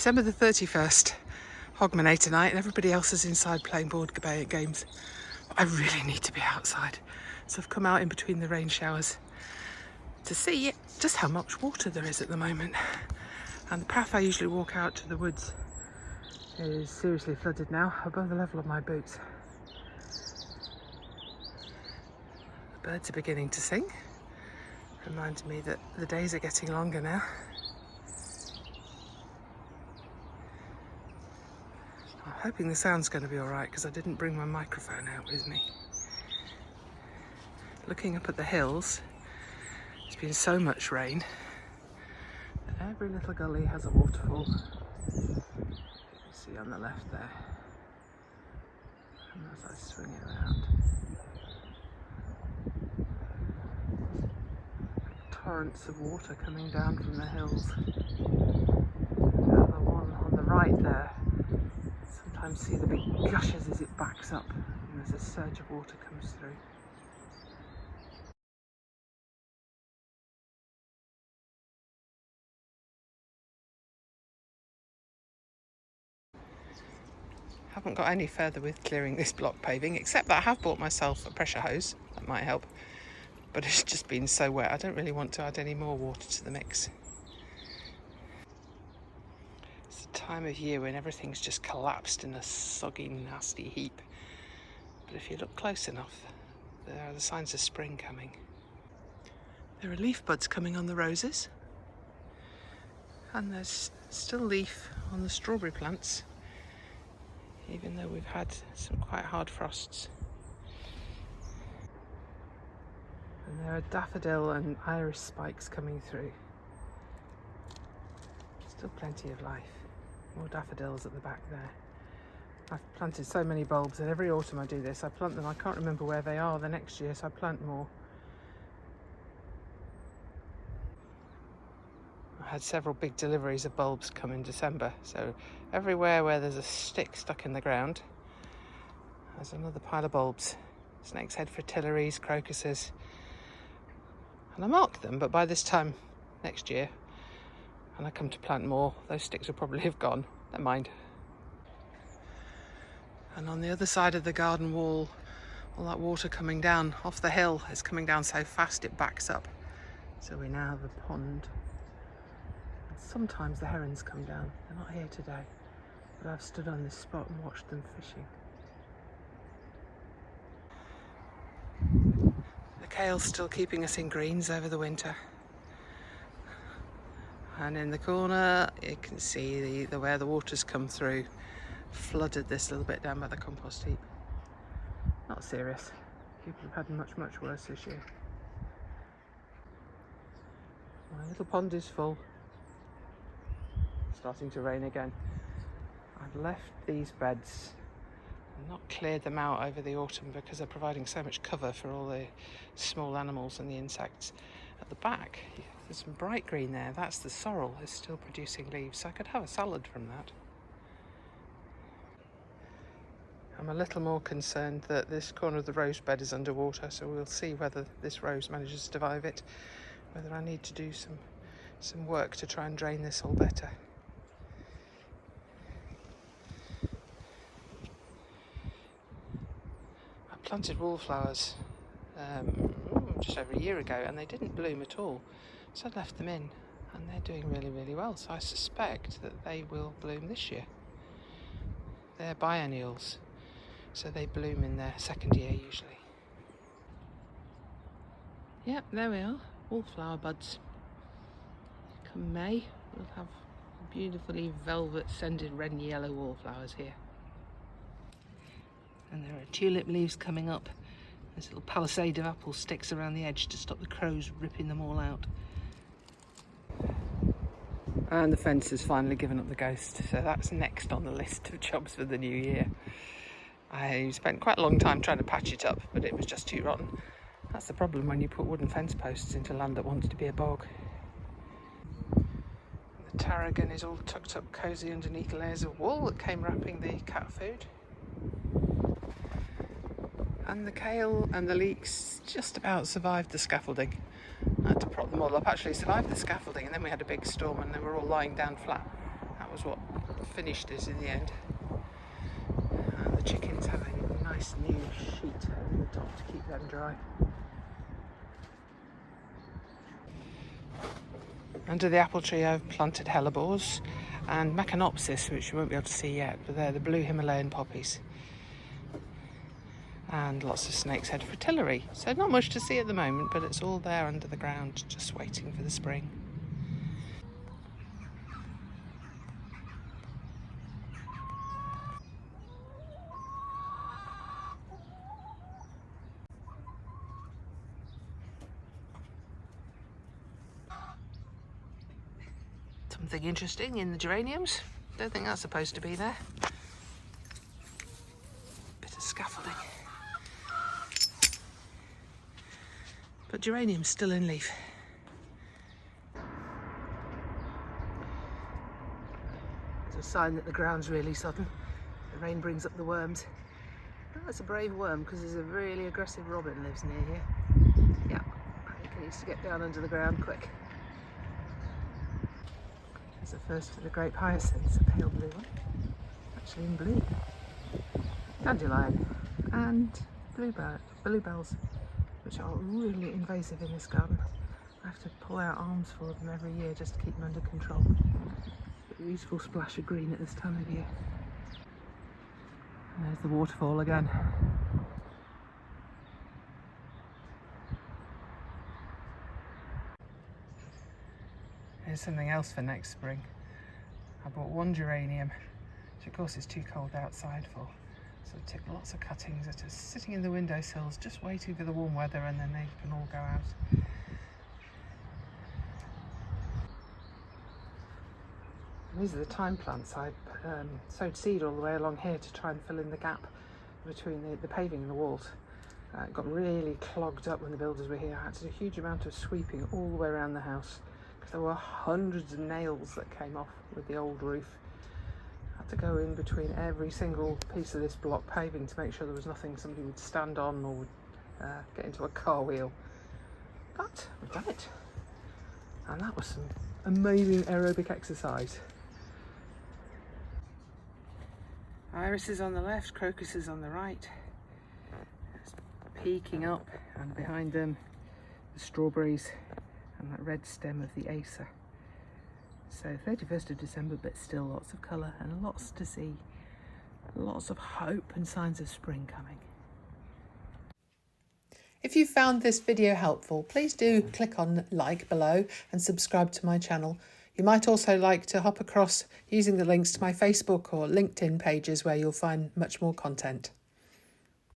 December the 31st, Hogmanay tonight, and everybody else is inside playing board games. I really need to be outside, so I've come out in between the rain showers to see just how much water there is at the moment. And the path I usually walk out to the woods is seriously flooded now, above the level of my boots. The birds are beginning to sing, reminds me that the days are getting longer now. I'm hoping the sound's going to be alright because I didn't bring my microphone out with me. Looking up at the hills, there's been so much rain that every little gully has a waterfall. You can see on the left there. And as I swing it around, torrents of water coming down from the hills. The one on the right there, sometimes see the big gushes as it backs up and as a surge of water comes through. Haven't got any further with clearing this block paving, except that I have bought myself a pressure hose. That might help, but it's just been so wet I don't really want to add any more water to the mix. It's the time of year when everything's just collapsed in a soggy, nasty heap, but if you look close enough, there are the signs of spring coming. There are leaf buds coming on the roses, and there's still leaf on the strawberry plants, even though we've had some quite hard frosts. And there are daffodil and iris spikes coming through. Still plenty of life. More daffodils at the back there. I've planted so many bulbs, and every autumn I do this. I plant them, I can't remember where they are the next year, so I plant more. I had several big deliveries of bulbs come in December, so everywhere where there's a stick stuck in the ground, there's another pile of bulbs. Snake's head fritillaries, crocuses. And I marked them, but by this time next year, and I come to plant more, those sticks will probably have gone. Never mind. And on the other side of the garden wall, all that water coming down off the hill is coming down so fast it backs up. So we now have a pond. Sometimes the herons come down. They're not here today, but I've stood on this spot and watched them fishing. The kale's still keeping us in greens over the winter. And in the corner you can see the where the water's come through, flooded this little bit down by the compost heap. Not serious. People have had much worse this year. My little pond is full. Starting to rain again. I've left these beds and not cleared them out over the autumn because they're providing so much cover for all the small animals and the insects. At the back, there's some bright green there. That's the sorrel, is still producing leaves, so I could have a salad from that. I'm a little more concerned that this corner of the rose bed is underwater, so we'll see whether this rose manages to survive it, whether I need to do some work to try and drain this all better. I planted wallflowers just over a year ago, and they didn't bloom at all, so I left them in, and they're doing really well, so I suspect that they will bloom this year. They're biennials, so they bloom in their second year usually. Yep, there we are, wallflower buds. Come May, we'll have beautifully velvet scented red and yellow wallflowers here. And there are tulip leaves coming up. There's a little palisade of apple sticks around the edge to stop the crows ripping them all out. And the fence has finally given up the ghost, so that's next on the list of jobs for the new year. I spent quite a long time trying to patch it up, but it was just too rotten. That's the problem when you put wooden fence posts into land that wants to be a bog. The tarragon is all tucked up cosy underneath layers of wool that came wrapping the cat food. And the kale and the leeks just about survived the scaffolding. I had to prop them all up. Actually survived the scaffolding, and then we had a big storm and they were all lying down flat. That was what finished it in the end. And the chickens have a nice new sheet over the top to keep them dry. Under the apple tree I've planted hellebores and Machanopsis, which you won't be able to see yet, but they're the blue Himalayan poppies. And lots of snake's head fritillary. So not much to see at the moment, but it's all there under the ground, just waiting for the spring. Something interesting in the geraniums. Don't think that's supposed to be there. Bit of scaffolding. But geranium's still in leaf. It's a sign that the ground's really sodden. The rain brings up the worms. Oh, that's a brave worm because there's a really aggressive robin lives near here. Yeah, I think it needs to get down under the ground quick. There's the first of the grape hyacinths, a pale blue one, actually in blue. Dandelion and bluebells, which are really invasive in this garden. I have to pull out arms full of them every year just to keep them under control. A beautiful splash of green at this time of year. And there's the waterfall again. Here's something else for next spring. I bought one geranium, which of course is too cold outside for. So I took lots of cuttings that are sitting in the windowsills, just waiting for the warm weather, and then they can all go out. And these are the thyme plants. I sowed seed all the way along here to try and fill in the gap between the paving and the walls. It got really clogged up when the builders were here. I had to do a huge amount of sweeping all the way around the house because there were hundreds of nails that came off with the old roof. I had to go in between every single piece of this block paving to make sure there was nothing somebody would stand on or would get into a car wheel. But we've done it. And that was some amazing aerobic exercise. Irises on the left, crocuses on the right. It's peeking up, and behind them the strawberries and that red stem of the Acer. So 31st of December, but still lots of colour and lots to see. Lots of hope and signs of spring coming. If you found this video helpful, please do click on like below and subscribe to my channel. You might also like to hop across using the links to my Facebook or LinkedIn pages where you'll find much more content.